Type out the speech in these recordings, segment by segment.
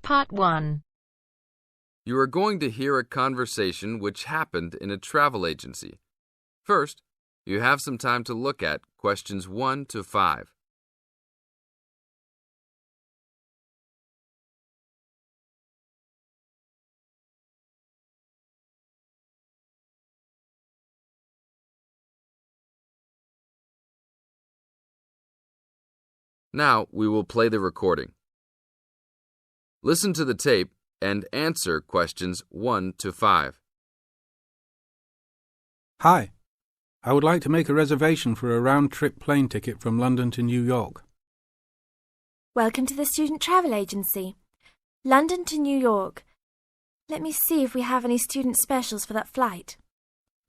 Part 1. You are going to hear a conversation which happened in a travel agency. First, you have some time to look at questions 1 to 5. Now we will play the recording. Listen to the tape and answer questions 1 to 5. Hi, I would like to make a reservation for a round-trip plane ticket from London to New York. Welcome to the Student Travel Agency. London to New York. Let me see if we have any student specials for that flight.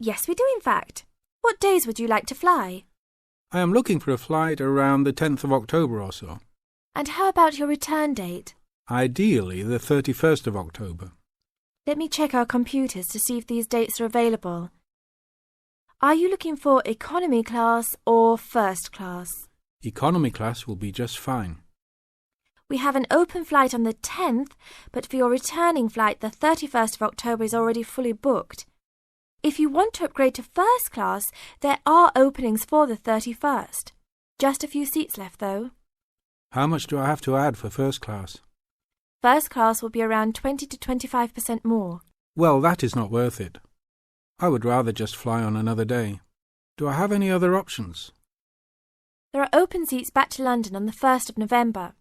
Yes, we do in fact. What days would you like to fly? I am looking for a flight around the 10th of October or so. And how about your return date? Ideally, the 31st of October. Let me check our computers to see if these dates are available. Are you looking for economy class or first class? Economy class will be just fine. We have an open flight on the 10th, but for your returning flight, the 31st of October is already fully booked. If you want to upgrade to first class, there are openings for the 31st. Just a few seats left, though. How much do I have to add for first class? First class will be around 20 to 25% more. Well, that is not worth it. I would rather just fly on another day. Do I have any other options? There are open seats back to London on the 1st of November.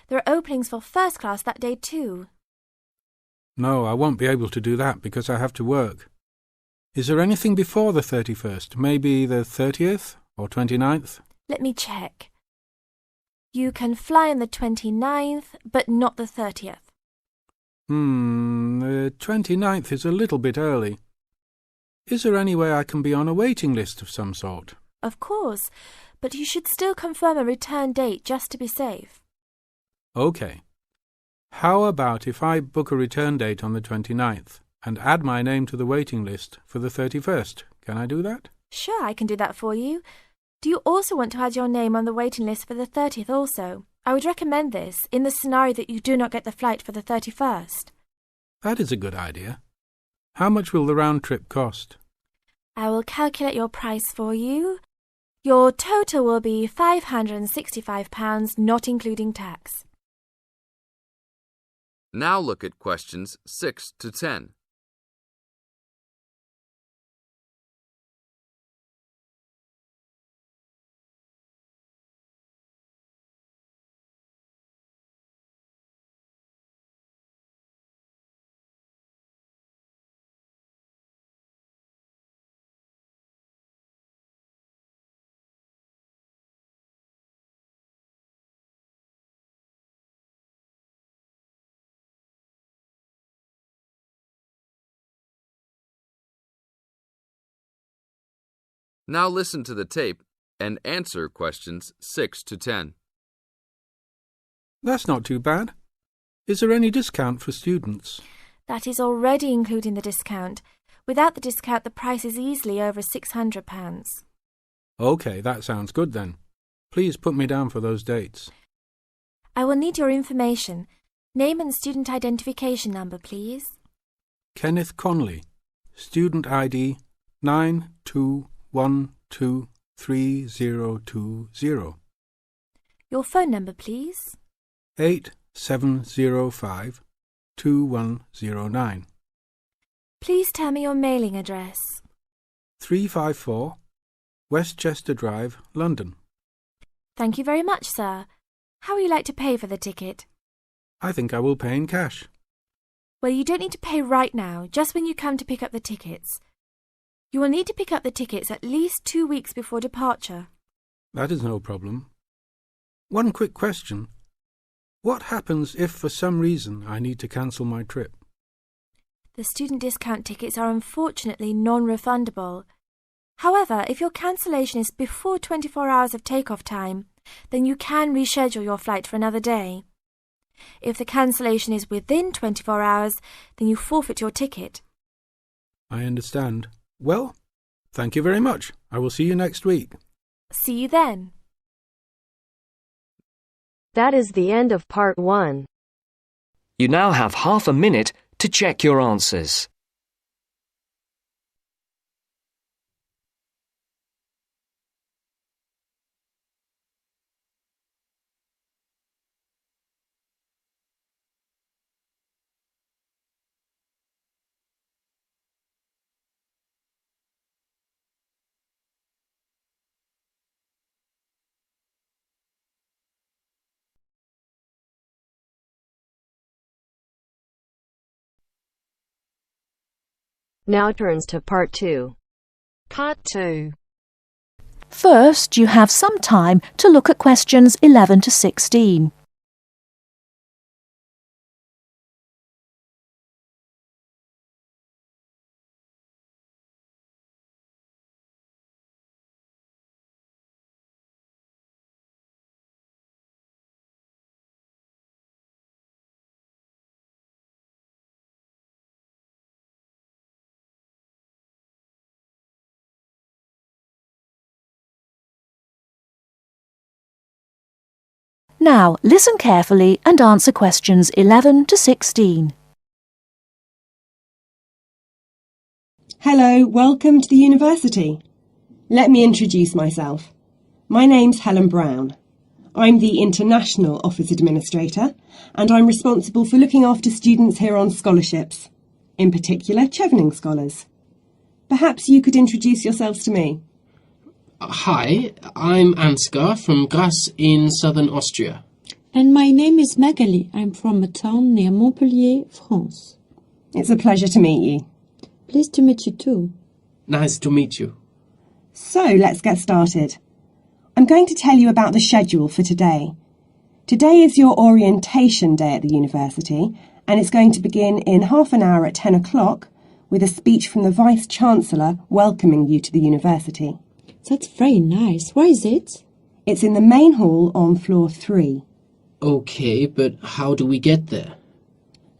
There are openings for first class that day too. No, I won't be able to do that because I have to work. Is there anything before the 31st? Maybe the 30th or 29th? Let me check. You can fly on the 29th, but not the 30th. The 29th is a little bit early. Is there any way I can be on a waiting list of some sort? Of course, but you should still confirm a return date just to be safe. OK. How about if I book a return date on the 29th and add my name to the waiting list for the 31st? Can I do that? Sure, I can do that for you. Do you also want to add your name on the waiting list for the 30th also? I would recommend this in the scenario that you do not get the flight for the 31st. That is a good idea. How much will the round trip cost? I will calculate your price for you. Your total will be £565, not including tax. Now look at questions 6 to 10. Now listen to the tape and answer questions 6 to 10. That's not too bad. Is there any discount for students? That is already including the discount. Without the discount, the price is easily over £600. OK, that sounds good then. Please put me down for those dates. I will need your information. Name and student identification number, please. Kenneth Conley, student ID 92123020. Your phone number, please. 87052109. Please tell me your mailing address. 354 Westchester Drive, London. Thank you very much, sir. How would you like to pay for the ticket? I think I will pay in cash. Well, you don't need to pay right now, just when you come to pick up the tickets. You will need to pick up the tickets at least 2 weeks before departure. That is no problem. One quick question. What happens if for some reason I need to cancel my trip? The student discount tickets are unfortunately non-refundable. However, if your cancellation is before 24 hours of takeoff time, then you can reschedule your flight for another day. If the cancellation is within 24 hours, then you forfeit your ticket. I understand. Well, thank you very much. I will see you next week. See you then. That is the end of part 1. You now have half a minute to check your answers. Now turns to Part 2. Part 2. First, you have some time to look at questions 11 to 16. Now, listen carefully and answer questions 11 to 16. Hello, welcome to the university. Let me introduce myself. My name's Helen Brown. I'm the International Office Administrator and I'm responsible for looking after students here on scholarships, in particular Chevening scholars. Perhaps you could introduce yourselves to me. Hi, I'm Ansgar from Grasse in southern Austria. And my name is Magali. I'm from a town near Montpellier, France. It's a pleasure to meet you. Pleased to meet you too. Nice to meet you. So, let's get started. I'm going to tell you about the schedule for today. Today is your orientation day at the university, and it's going to begin in half an hour at 10 o'clock with a speech from the Vice-Chancellor welcoming you to the university. That's very nice. Where is it? It's in the main hall on floor 3. Okay, but how do we get there?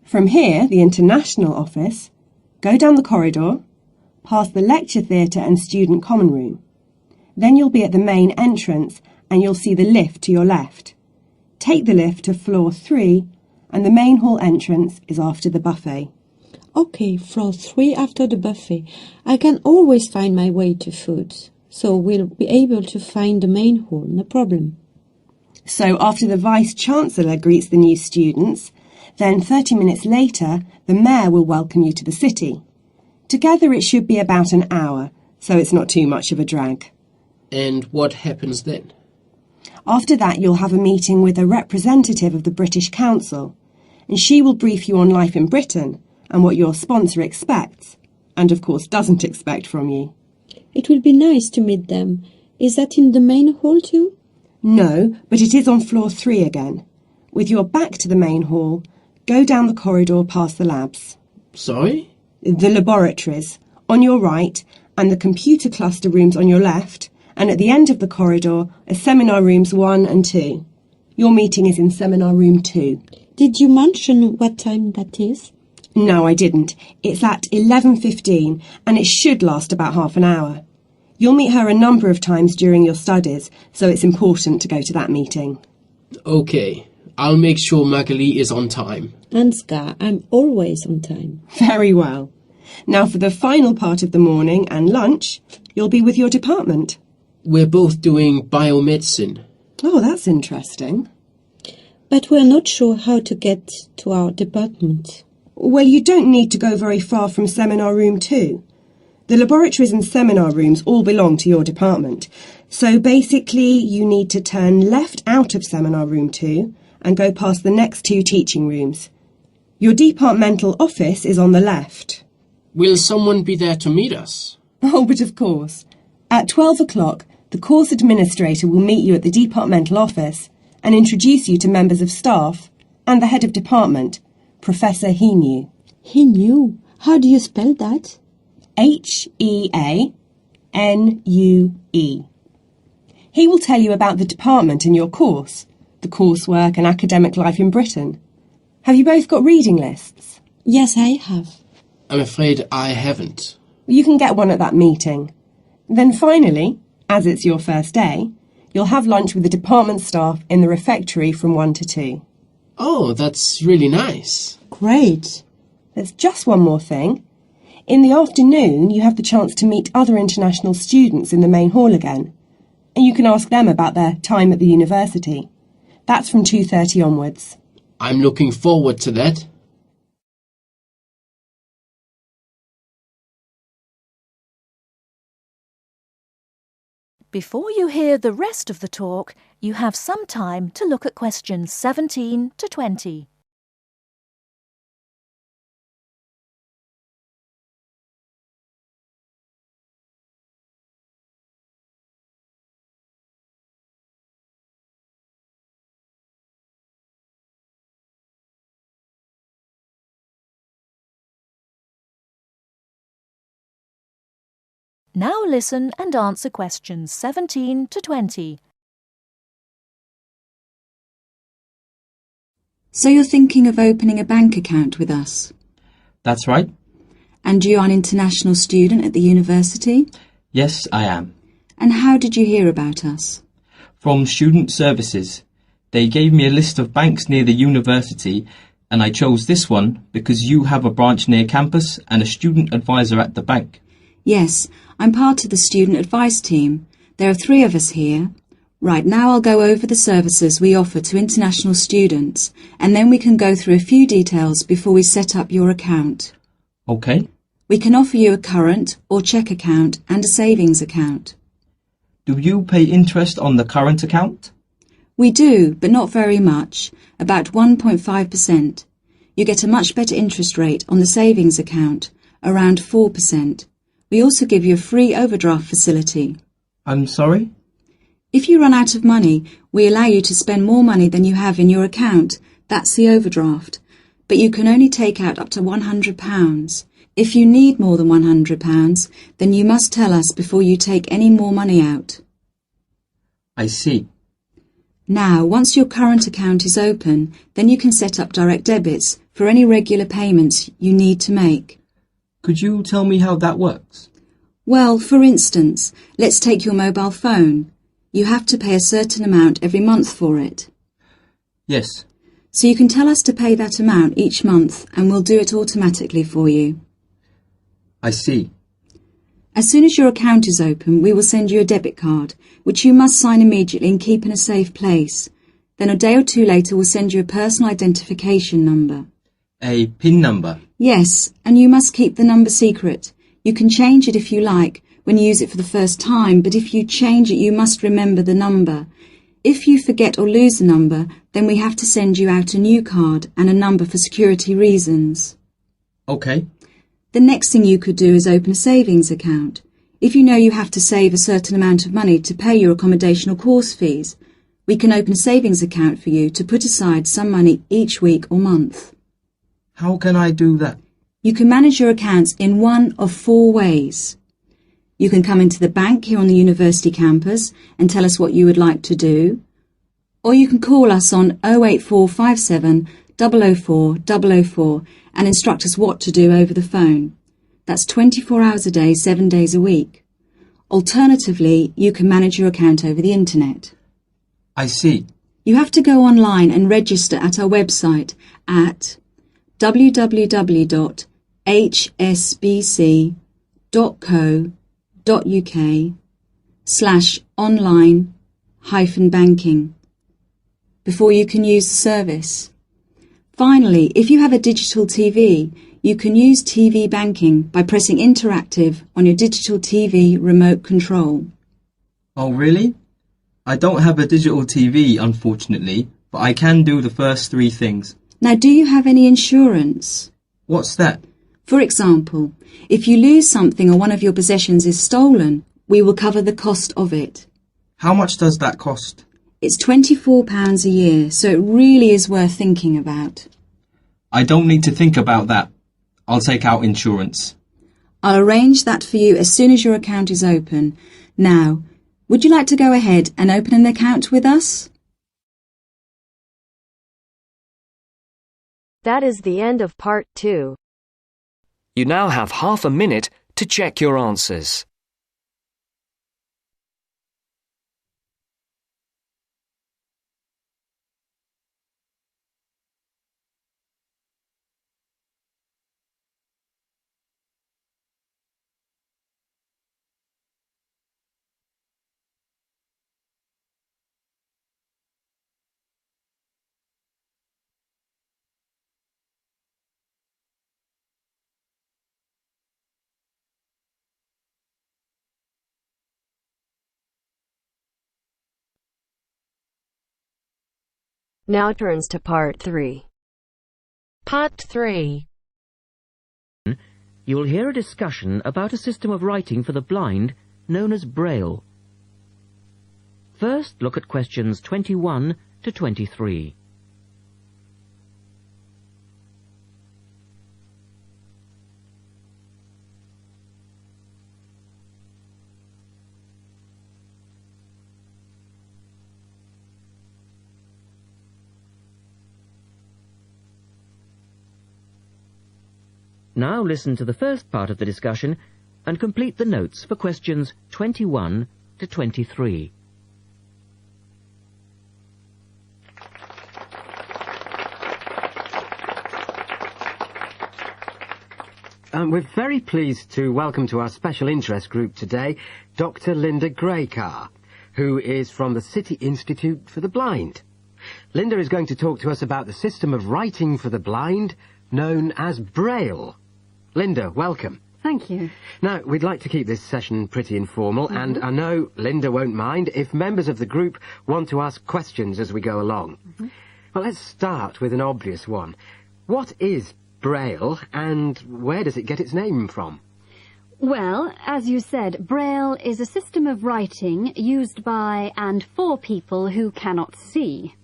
From here, the International Office, go down the corridor, past the lecture theatre and student common room. Then you'll be at the main entrance and you'll see the lift to your left. Take the lift to floor 3 and the main hall entrance is after the buffet. Okay, floor 3 after the buffet. I can always find my way to food. So we'll be able to find the main hall, no problem. So after the Vice-Chancellor greets the new students, then 30 minutes later, the Mayor will welcome you to the city. Together it should be about an hour, so it's not too much of a drag. And what happens then? After that, you'll have a meeting with a representative of the British Council, and she will brief you on life in Britain and what your sponsor expects, and of course doesn't expect from you. It will be nice to meet them. Is that in the main hall too? No, but it is on floor 3 again. With your back to the main hall, go down the corridor past the labs. Sorry? The laboratories, on your right, and the computer cluster rooms on your left, and at the end of the corridor are seminar rooms 1 and 2. Your meeting is in seminar room 2. Did you mention what time that is? No, I didn't. It's at 11:15 and it should last about half an hour. You'll meet her a number of times during your studies, so it's important to go to that meeting. Okay, I'll make sure Magali is on time. Ansgar, I'm always on time. Very well. Now for the final part of the morning and lunch, you'll be with your department. We're both doing biomedicine. Oh, that's interesting. But we're not sure how to get to our department. Well, you don't need to go very far from seminar room 2. The laboratories and seminar rooms all belong to your department. So basically, you need to turn left out of seminar room 2 and go past the next 2 teaching rooms. Your departmental office is on the left. Will someone be there to meet us? Oh, but of course. At 12 o'clock, the course administrator will meet you at the departmental office and introduce you to members of staff and the head of department, Professor Heanue. Heanue? How do you spell that? Heanue. He will tell you about the department and your course, the coursework and academic life in Britain. Have you both got reading lists? Yes, I have. I'm afraid I haven't. You can get one at that meeting. Then finally, as it's your first day, you'll have lunch with the department staff in the refectory from 1 to 2. Oh, that's really nice. Great. There's just one more thing. In the afternoon, you have the chance to meet other international students in the main hall again. And you can ask them about their time at the university. That's from 2:30 onwards. I'm looking forward to that. Before you hear the rest of the talk, you have some time to look at questions 17 to 20. Now listen and answer questions 17 to 20. So you're thinking of opening a bank account with us? That's right. And you are an international student at the university? Yes, I am. And how did you hear about us? From Student Services. They gave me a list of banks near the university, and I chose this one because you have a branch near campus and a student advisor at the bank. Yes, I'm part of the student advice team. There are 3 of us here. Right, now I'll go over the services we offer to international students, and then we can go through a few details before we set up your account. Okay. We can offer you a current or cheque account and a savings account. Do you pay interest on the current account? We do, but not very much, about 1.5%. You get a much better interest rate on the savings account, around 4%. We also give you a free overdraft facility. I'm sorry? If you run out of money, we allow you to spend more money than you have in your account. That's the overdraft. But you can only take out up to £100. If you need more than £100, then you must tell us before you take any more money out. I see. Now, once your current account is open, then you can set up direct debits for any regular payments you need to make. Could you tell me how that works? Well, for instance, let's take your mobile phone. You have to pay a certain amount every month for it. Yes. So you can tell us to pay that amount each month and we'll do it automatically for you. I see. As soon as your account is open, we will send you a debit card, which you must sign immediately and keep in a safe place. Then a day or 2 later, we'll send you a personal identification number. A PIN number? Yes, and you must keep the number secret. You can change it if you like when you use it for the first time, but if you change it, you must remember the number. If you forget or lose the number, then we have to send you out a new card and a number for security reasons. Okay. The next thing you could do is open a savings account. If you know you have to save a certain amount of money to pay your accommodation or course fees, we can open a savings account for you to put aside some money each week or month. How can I do that? You can manage your accounts in one of 4 ways. You can come into the bank here on the university campus and tell us what you would like to do, or you can call us on 08457 004 004 and instruct us what to do over the phone. That's 24 hours a day, 7 days a week. Alternatively, you can manage your account over the internet. I see. You have to go online and register at our website at www.hsbc.co.uk/online-banking before you can use the service. Finally, if you have a digital TV, you can use TV banking by pressing interactive on your digital TV remote control. Oh, really? I don't have a digital TV, unfortunately, but I can do the first 3 things. Now, do you have any insurance? What's that? For example, if you lose something or one of your possessions is stolen, we will cover the cost of it. How much does that cost? It's £24 a year, so it really is worth thinking about. I don't need to think about that. I'll take out insurance. I'll arrange that for you as soon as your account is open. Now, would you like to go ahead and open an account with us? That is the end of part 2. You now have half a minute to check your answers. Now turns to Part 3. Part 3. You will hear a discussion about a system of writing for the blind known as Braille. First, look at questions 21 to 23. Now listen to the first part of the discussion and complete the notes for questions 21 to 23. We're very pleased to welcome to our special interest group today Dr. Linda Graycar, who is from the City Institute for the Blind. Linda is going to talk to us about the system of writing for the blind known as Braille. Linda, welcome. Thank you. Now, we'd like to keep this session pretty informal, and I know Linda won't mind if members of the group want to ask questions as we go along. Well, let's start with an obvious one. What is Braille, and where does it get its name from? Well, as you said, Braille is a system of writing used by and for people who cannot see.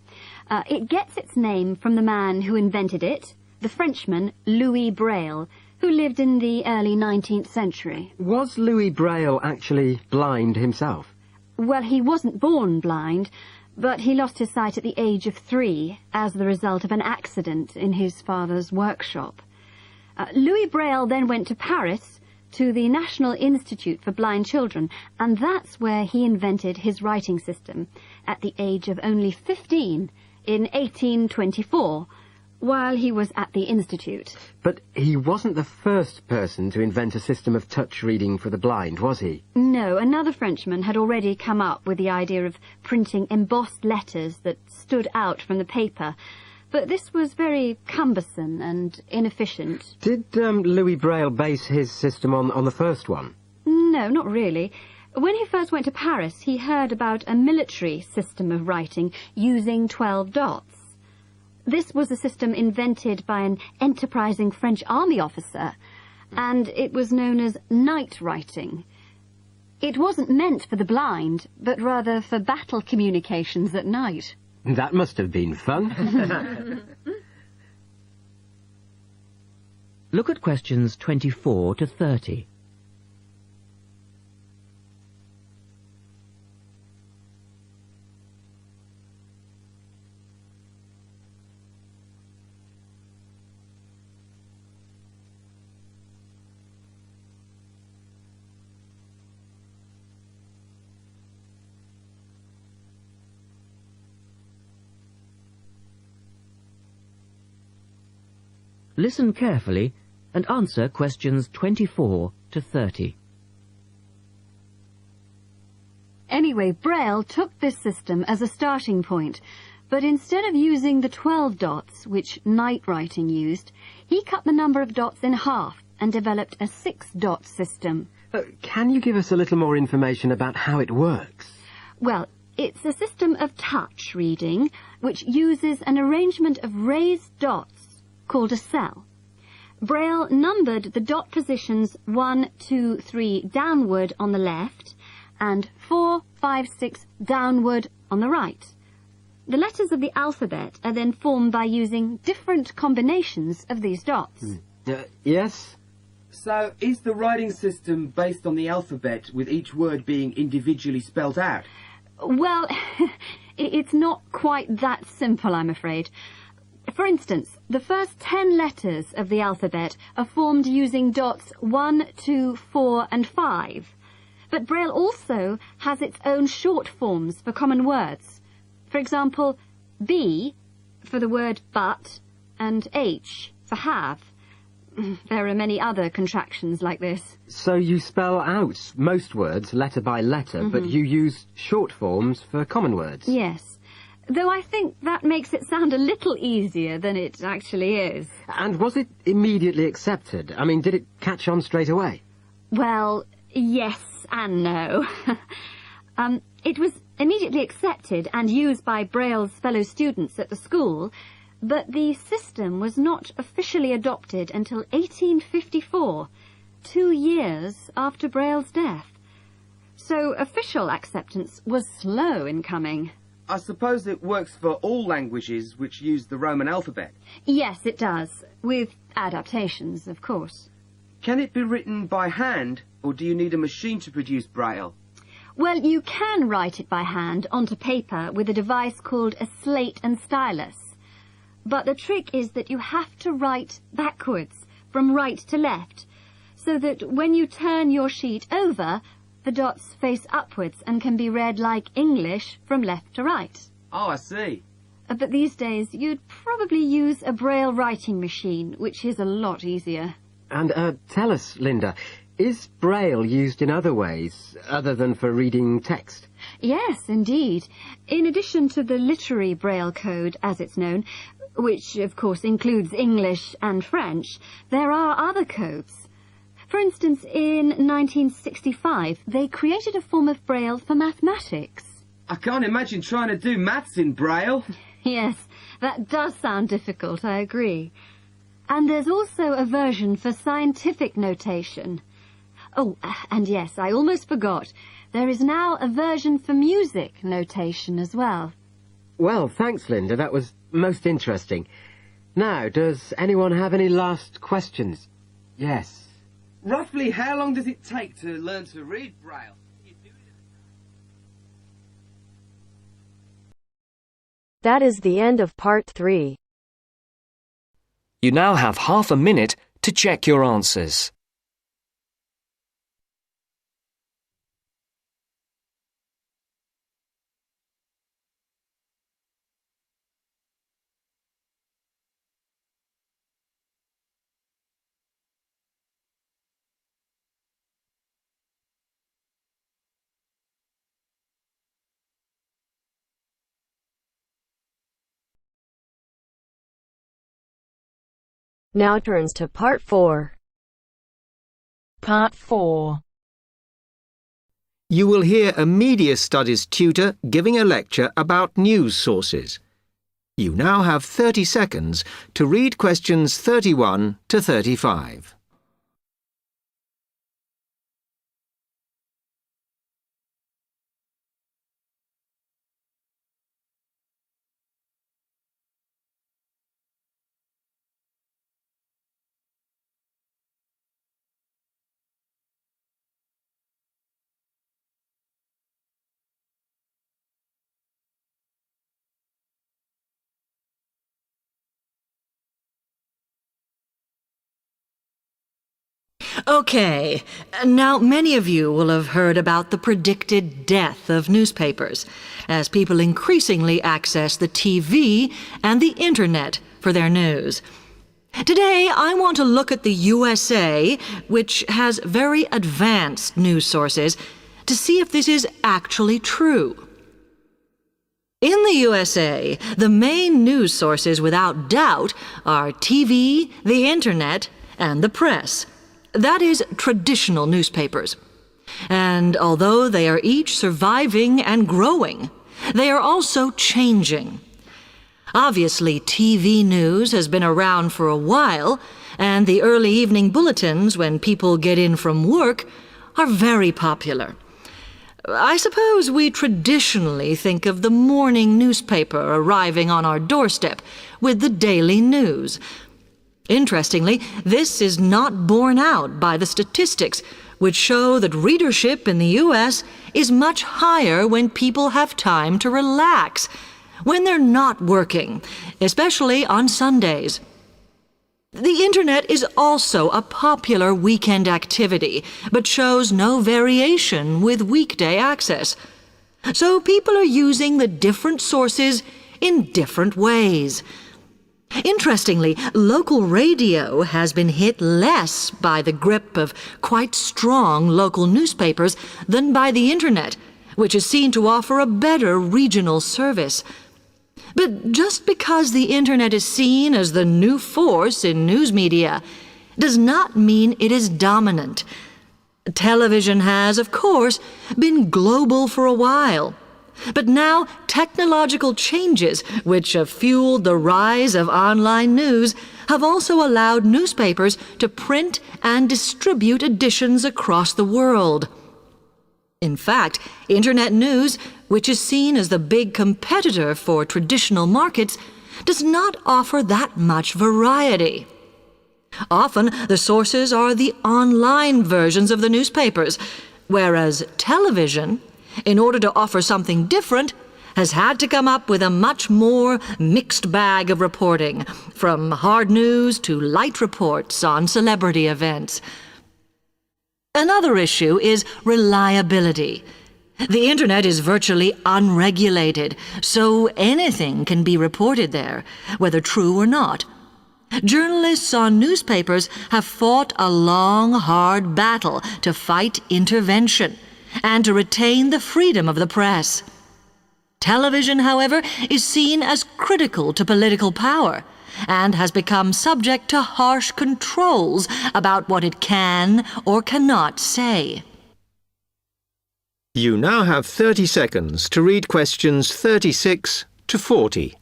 It gets its name from the man who invented it, the Frenchman Louis Braille, who lived in the early 19th century. Was Louis Braille actually blind himself? Well, he wasn't born blind, but he lost his sight at the age of 3 as the result of an accident in his father's workshop. Louis Braille then went to Paris to the National Institute for Blind Children, and that's where he invented his writing system at the age of only 15 in 1824, while he was at the Institute. But he wasn't the first person to invent a system of touch reading for the blind, was he? No, another Frenchman had already come up with the idea of printing embossed letters that stood out from the paper, but this was very cumbersome and inefficient. Did Louis Braille base his system on the first one? No, not really. When he first went to Paris, he heard about a military system of writing using 12 dots. This was a system invented by an enterprising French army officer, and it was known as night writing. It wasn't meant for the blind, but rather for battle communications at night. That must have been fun. Look at questions 24 to 30. Listen carefully and answer questions 24 to 30. Anyway, Braille took this system as a starting point, but instead of using the 12 dots, which night writing used, he cut the number of dots in half and developed a 6-dot system. Can you give us a little more information about how it works? Well, it's a system of touch reading which uses an arrangement of raised dots called a cell. Braille numbered the dot positions 1, 2, 3 downward on the left and 4, 5, 6 downward on the right. The letters of the alphabet are then formed by using different combinations of these dots. Yes? So, is the writing system based on the alphabet with each word being individually spelt out? Well, it's not quite that simple, I'm afraid. For instance, the first 10 letters of the alphabet are formed using dots 1, 2, 4 and 5. But Braille also has its own short forms for common words. For example, B for the word but and H for have. There are many other contractions like this. So you spell out most words letter by letter, but you use short forms for common words? Yes. Though I think that makes it sound a little easier than it actually is. And was it immediately accepted? I mean, did it catch on straight away? Well, yes and no. It was immediately accepted and used by Braille's fellow students at the school, but the system was not officially adopted until 1854, 2 years after Braille's death. So official acceptance was slow in coming. I suppose it works for all languages which use the Roman alphabet. Yes, it does, with adaptations, of course. Can it be written by hand, or do you need a machine to produce Braille? Well, you can write it by hand onto paper with a device called a slate and stylus. But the trick is that you have to write backwards, from right to left, so that when you turn your sheet over, the dots face upwards and can be read like English from left to right. Oh, I see. But these days, you'd probably use a Braille writing machine, which is a lot easier. And tell us, Linda, is Braille used in other ways, other than for reading text? Yes, indeed. In addition to the literary Braille code, as it's known, which of course includes English and French, there are other codes. For instance, in 1965, they created a form of Braille for mathematics. I can't imagine trying to do maths in Braille. Yes, that does sound difficult, I agree. And there's also a version for scientific notation. Oh, and yes, I almost forgot. There is now a version for music notation as well. Well, thanks, Linda. That was most interesting. Now, does anyone have any last questions? Yes. Roughly how long does it take to learn to read Braille? That is the end of part 3. You now have half a minute to check your answers. Now turns to part 4. Part 4. You will hear a media studies tutor giving a lecture about news sources. You now have 30 seconds to read questions 31 to 35. Okay, now many of you will have heard about the predicted death of newspapers, as people increasingly access the TV and the Internet for their news. Today, I want to look at the USA, which has very advanced news sources, to see if this is actually true. In the USA, the main news sources without doubt are TV, the Internet, and the press. That is, traditional newspapers. And although they are each surviving and growing, they are also changing. Obviously, TV news has been around for a while, and the early evening bulletins, when people get in from work, are very popular. I suppose we traditionally think of the morning newspaper arriving on our doorstep with the daily news. Interestingly, this is not borne out by the statistics, which show that readership in the U.S. is much higher when people have time to relax, when they're not working, especially on Sundays. The Internet is also a popular weekend activity, but shows no variation with weekday access. So people are using the different sources in different ways. Interestingly, local radio has been hit less by the grip of quite strong local newspapers than by the Internet, which is seen to offer a better regional service. But just because the Internet is seen as the new force in news media does not mean it is dominant. Television has, of course, been global for a while. But now technological changes, which have fueled the rise of online news, have also allowed newspapers to print and distribute editions across the world. In fact, Internet news, which is seen as the big competitor for traditional markets, does not offer that much variety. Often, the sources are the online versions of the newspapers, whereas television, in order to offer something different, has had to come up with a much more mixed bag of reporting, from hard news to light reports on celebrity events. Another issue is reliability. The Internet is virtually unregulated, so anything can be reported there, whether true or not. Journalists on newspapers have fought a long, hard battle to fight intervention and to retain the freedom of the press. Television, however, is seen as critical to political power and has become subject to harsh controls about what it can or cannot say. You now have 30 seconds to read questions 36 to 40.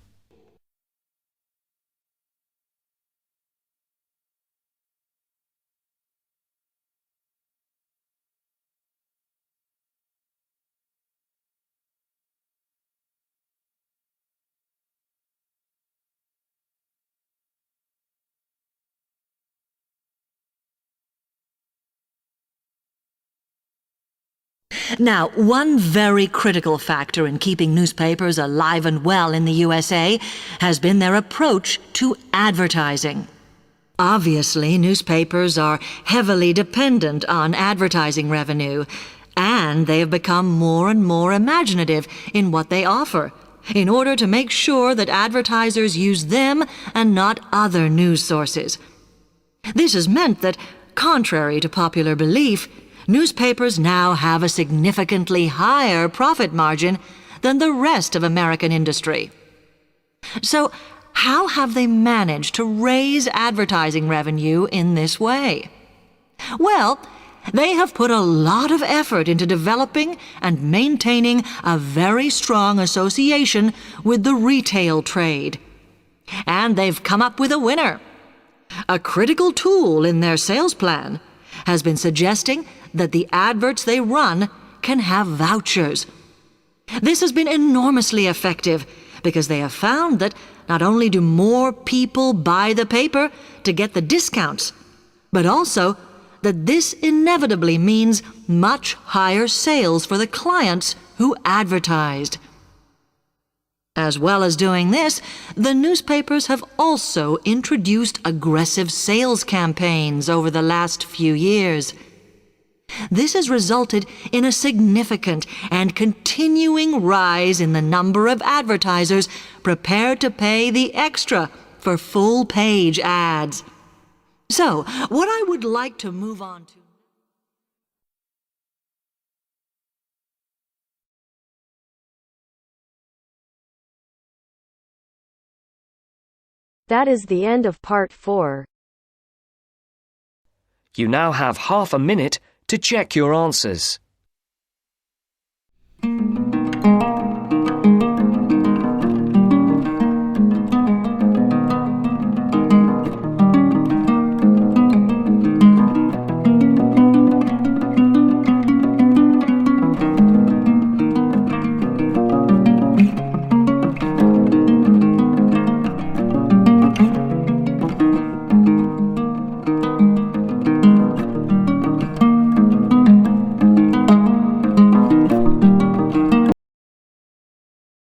Now, one very critical factor in keeping newspapers alive and well in the USA has been their approach to advertising. Obviously, newspapers are heavily dependent on advertising revenue, and they have become more and more imaginative in what they offer, in order to make sure that advertisers use them and not other news sources. This has meant that, contrary to popular belief, newspapers now have a significantly higher profit margin than the rest of American industry. So, how have they managed to raise advertising revenue in this way? Well, they have put a lot of effort into developing and maintaining a very strong association with the retail trade. And they've come up with a winner. A critical tool in their sales plan has been suggesting that the adverts they run can have vouchers. This has been enormously effective because they have found that not only do more people buy the paper to get the discounts, but also that this inevitably means much higher sales for the clients who advertised. As well as doing this, the newspapers have also introduced aggressive sales campaigns over the last few years. This has resulted in a significant and continuing rise in the number of advertisers prepared to pay the extra for full-page ads. So, what I would like to move on to... That is the end of part 4. You now have half a minute to check your answers.